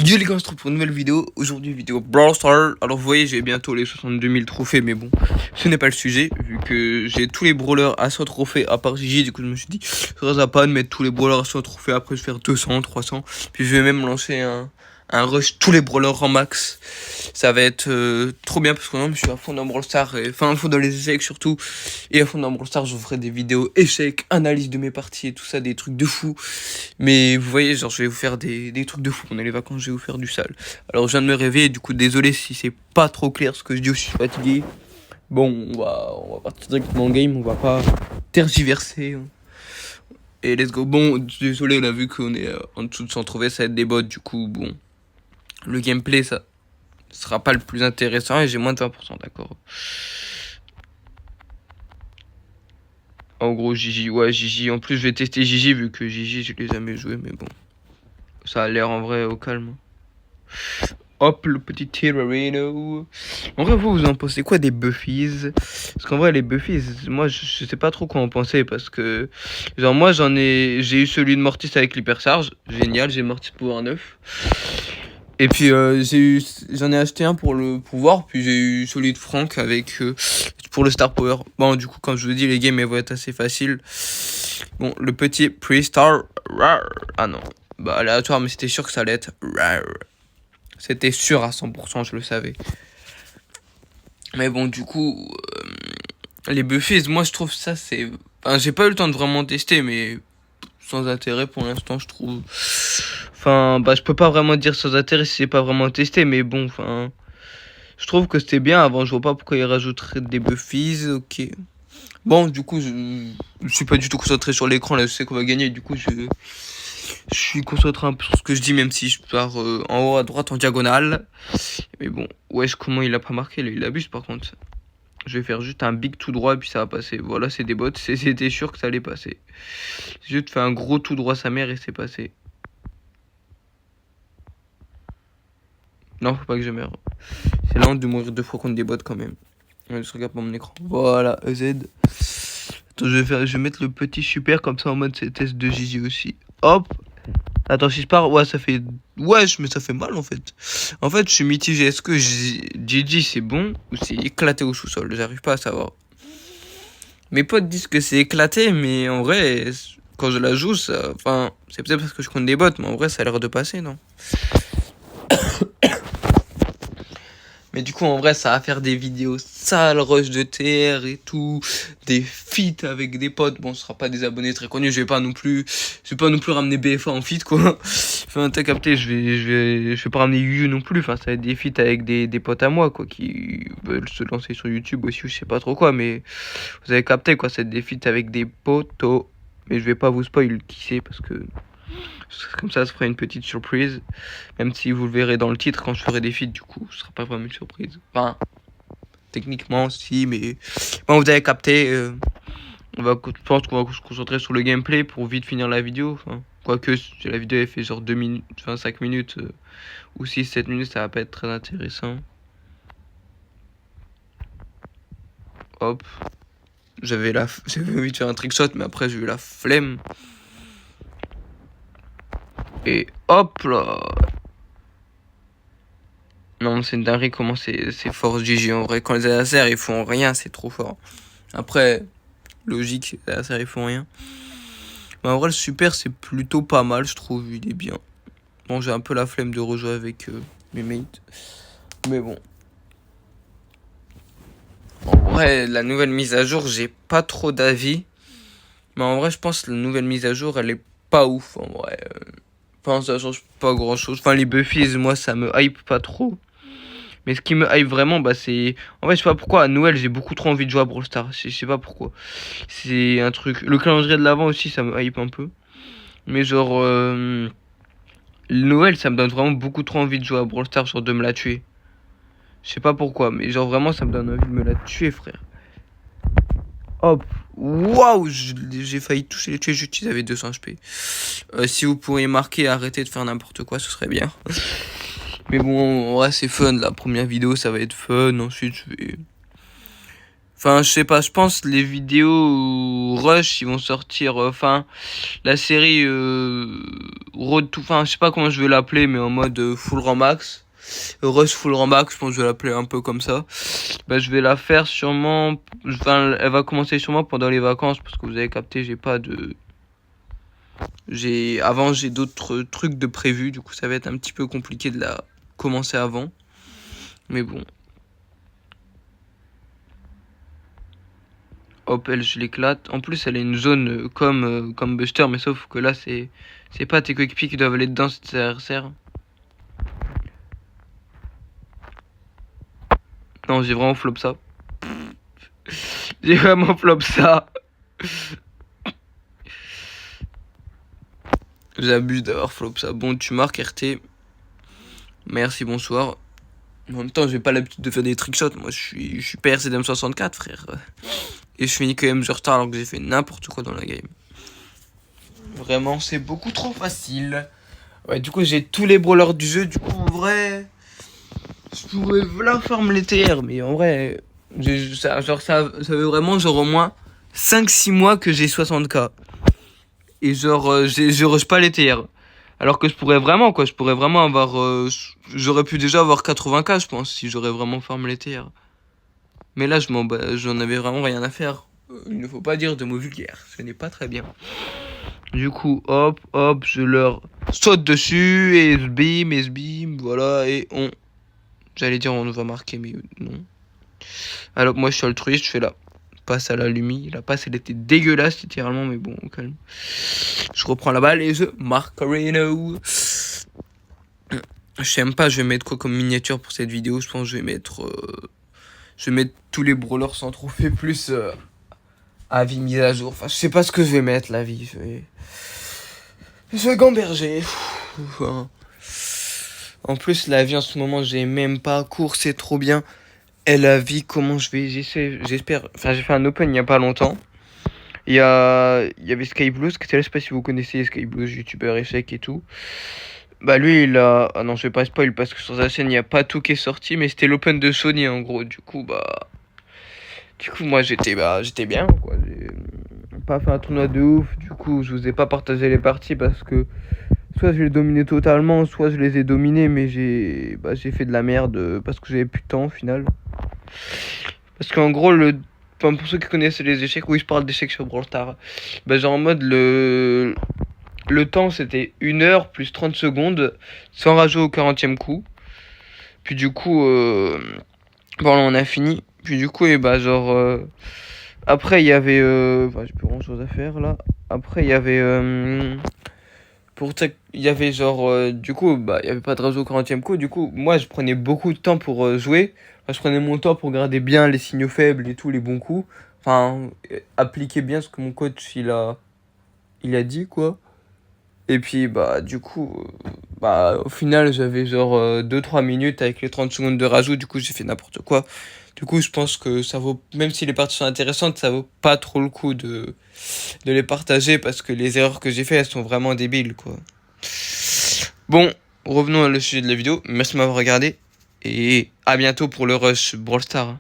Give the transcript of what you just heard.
Yo les gars, on se retrouve pour une nouvelle vidéo. Aujourd'hui, vidéo Brawl Stars. Alors vous voyez, j'ai bientôt les 62 000 trophées, mais bon, ce n'est pas le sujet, vu que j'ai tous les brawlers à 100 trophées à part Gigi. Du coup, je me suis dit, ça sera pas de mettre tous les brawlers à 100 trophées. Après, je vais faire 200, 300. Puis je vais même lancer un rush tous les brawlers en max. Ça va être trop bien parce que non, je suis à fond dans Brawl Stars, enfin à fond dans les échecs surtout. Et à fond dans Brawl Stars, je vous ferai des vidéos échecs, analyse de mes parties et tout ça, des trucs de fou. Mais vous voyez, genre je vais vous faire des trucs de fou pendant les vacances, je vais vous faire du sale. Alors je viens de me réveiller, du coup désolé si c'est pas trop clair ce que je dis, je suis fatigué. Bon, on va partir directement en game, on va pas tergiverser. Hein. Et let's go. Bon, désolé, on a vu qu'on est en dessous de 100 trophées, ça va être des bots, du coup, bon. Le gameplay, ça sera pas le plus intéressant et j'ai moins de 20%, d'accord. En gros, Gigi, ouais, Gigi. En plus, je vais tester Gigi vu que Gigi, je l'ai jamais joué, mais bon. Ça a l'air en vrai au calme. Hop, le petit Terrarino. En vrai, vous en pensez quoi des Buffies? Parce qu'en vrai, les Buffies, moi, je sais pas trop quoi en penser. Parce que, genre, moi, j'ai eu celui de Mortis avec l'hypercharge. Génial, j'ai Mortis pouvoir 9. Et puis, j'en ai acheté un pour le pouvoir. Puis, j'ai eu celui de Frank avec, pour le Star Power. Bon, du coup, comme je vous dis, les games, elles vont être assez faciles. Bon, le petit Pre-Star. Ah non. Bah, aléatoire, mais c'était sûr que ça allait être rare. C'était sûr à 100%, je le savais. Mais bon, du coup, les Buffies, moi je trouve ça c'est... Enfin, j'ai pas eu le temps de vraiment tester, mais sans intérêt pour l'instant, je trouve. Enfin, bah je peux pas vraiment dire sans intérêt si j'ai pas vraiment testé, mais bon, enfin... Je trouve que c'était bien avant, je vois pas pourquoi ils rajouteraient des Buffies, ok. Bon, du coup, je suis pas du tout concentré sur l'écran, là je sais qu'on va gagner, du coup je suis concentré un peu sur ce que je dis, même si je pars en haut à droite en diagonale. Mais bon, wesh, comment il a pas marqué là, il abuse par contre. Je vais faire juste un big tout droit et puis ça va passer. Voilà, c'est des bots, c'était sûr que ça allait passer. J'ai juste fait un gros tout droit sa mère et c'est passé. Non, faut pas que je meure. C'est la honte de mourir 2 fois contre des bots quand même. Je regarde pas mon écran. Voilà, EZ. Attends, je vais mettre le petit super comme ça en mode c'est test de Gigi aussi. Hop. Attends, si je pars, ouais, ça fait... Wesh, mais ça fait mal, en fait. En fait, je suis mitigé. Est-ce que Gigi, c'est bon ou c'est éclaté au sous-sol? J'arrive pas à savoir. Mes potes disent que c'est éclaté, mais en vrai, quand je la joue, ça... Enfin, c'est peut-être parce que je compte des bots, mais en vrai, ça a l'air de passer, non? Mais du coup, en vrai, ça va faire des vidéos sales, rush de TR et tout, des feats avec des potes. Bon, ce sera pas des abonnés très connus. Je vais pas non plus ramener BFA en feat, quoi. Enfin, t'as capté, je vais pas ramener Yu non plus. Enfin, ça va être des feats avec des potes à moi, quoi, qui veulent se lancer sur YouTube aussi, ou je sais pas trop quoi. Mais vous avez capté, quoi, c'est des feats avec des potos. Mais je vais pas vous spoil qui c'est parce que comme ça fera une petite surprise. Même si vous le verrez dans le titre quand je ferai des feats, du coup, ce sera pas vraiment une surprise. Enfin, techniquement, si, mais bon, vous avez capté. Je pense qu'on va se concentrer sur le gameplay pour vite finir la vidéo. Enfin, quoique, si la vidéo elle fait genre 2 minutes, 25 minutes ou 6-7 minutes, ça va pas être très intéressant. Hop. J'avais envie de faire un trickshot, mais après j'ai eu la flemme. Et hop là. Non, c'est une dinguerie comment c'est fort GG. En vrai, quand les adversaires ils font rien, c'est trop fort. Après, logique, les adversaires ils font rien. Mais en vrai, le super, c'est plutôt pas mal, je trouve. Il est bien. Bon, j'ai un peu la flemme de rejouer avec mes mates. Mais bon. En vrai, la nouvelle mise à jour, j'ai pas trop d'avis. Mais en vrai, je pense que la nouvelle mise à jour, elle est pas ouf. En vrai. Enfin, ça change pas grand chose. Enfin, les Buffies, moi, ça me hype pas trop. Mais ce qui me hype vraiment, bah c'est... En fait, je sais pas pourquoi, à Noël, j'ai beaucoup trop envie de jouer à Brawl Stars. Je sais pas pourquoi. C'est un truc... Le calendrier de l'avant aussi, ça me hype un peu. Mais genre... Noël, ça me donne vraiment beaucoup trop envie de jouer à Brawl Stars, genre de me la tuer. Je sais pas pourquoi, mais genre vraiment, ça me donne envie de me la tuer, frère. Hop. Waouh, j'ai failli toucher les tuer, juste ils avaient 200 HP. Si vous pourriez marquer, arrêtez de faire n'importe quoi, ce serait bien. Mais bon, ouais, c'est fun. La première vidéo, ça va être fun. Ensuite, Enfin, je sais pas, je pense les vidéos Rush, ils vont sortir, enfin, la série Road to, enfin, je sais pas comment je vais l'appeler, mais en mode full rang max. Rush full rang max, je pense que je vais l'appeler un peu comme ça. Bah, je vais la faire sûrement, enfin, elle va commencer sûrement pendant les vacances, parce que vous avez capté, avant, j'ai d'autres trucs de prévu, du coup, ça va être un petit peu compliqué de la commencer avant. Mais bon. Hop, elle, je l'éclate. En plus, elle a une zone comme Buster, mais sauf que là, c'est pas tes coéquipiers qui doivent aller dedans, c'est tes adversaires. Non, j'ai vraiment flop ça. J'ai vraiment flop ça. J'abuse d'avoir flop ça. Bon, tu marques RT. Merci, bonsoir. En même temps, j'ai pas l'habitude de faire des trickshots. Moi, je suis PRCDM64, frère. Et je finis quand même du retard alors que j'ai fait n'importe quoi dans la game. Vraiment, c'est beaucoup trop facile. Ouais, du coup, j'ai tous les brawlers du jeu. Du coup, en vrai, je pourrais la farm les TR. Mais en vrai, ça veut vraiment genre au moins 5-6 mois que j'ai 60k. Et genre, je rush pas les TR. Alors que je pourrais vraiment, quoi. Je pourrais vraiment avoir. J'aurais pu déjà avoir 80k, je pense, si j'aurais vraiment farm les TR. Mais là, j'en avais vraiment rien à faire. Il ne faut pas dire de mots vulgaires. Ce n'est pas très bien. Du coup, hop, hop, je leur saute dessus et SBIM, voilà, et on. J'allais dire on va marquer, mais non. Alors moi je suis altruiste, je fais la passe à la Lumi. La passe elle était dégueulasse littéralement, mais bon, au calme. Je reprends la balle et je marque Reno. Je sais même pas, je vais mettre quoi comme miniature pour cette vidéo. Je pense que je vais mettre tous les brawlers sans trophée plus avis mise à jour. Enfin, je sais pas ce que je vais mettre la vie. Je vais gamberger. En plus, la vie en ce moment, j'ai même pas cours, c'est trop bien. Et la vie, comment je vais, j'espère. Enfin, j'ai fait un open il y a pas longtemps. Il y avait Skyblues, que je sais pas si vous connaissez Skyblues, youtubeur échec et tout. Bah lui, il a, ah non, je vais pas spoil parce que sur sa chaîne, il y a pas tout qui est sorti, mais c'était l'open de Sony en gros. Du coup, moi, j'étais bien, quoi. J'ai pas fait un tournoi de ouf. Du coup, je vous ai pas partagé les parties parce que soit je les dominais totalement, soit je les ai dominés, mais j'ai fait de la merde parce que j'avais plus de temps au final. Parce qu'en gros, enfin, pour ceux qui connaissent les échecs, oui, je parle d'échecs sur Brawl Stars. Bah, genre en mode, le temps c'était 1 heure plus 30 secondes, sans rajouter au 40e coup. Puis du coup, bon, là, on a fini. Puis du coup, et bah, genre, après, il y avait, enfin, j'ai plus grand chose à faire là. Après, il y avait, il y avait genre, du coup, bah, il y avait pas de rajout au 40e coup. Du coup, moi, je prenais beaucoup de temps pour jouer. Enfin, je prenais mon temps pour garder bien les signaux faibles et tous les bons coups. Enfin, appliquer bien ce que mon coach, il a dit, quoi. Et puis, bah, du coup, bah, au final, j'avais genre 2-3 minutes avec les 30 secondes de rajout. Du coup, j'ai fait n'importe quoi. Du coup, je pense que ça vaut, même si les parties sont intéressantes, ça vaut pas trop le coup de les partager parce que les erreurs que j'ai fait, elles sont vraiment débiles, quoi. Bon, revenons au sujet de la vidéo. Merci de m'avoir regardé et à bientôt pour le rush Brawl Stars.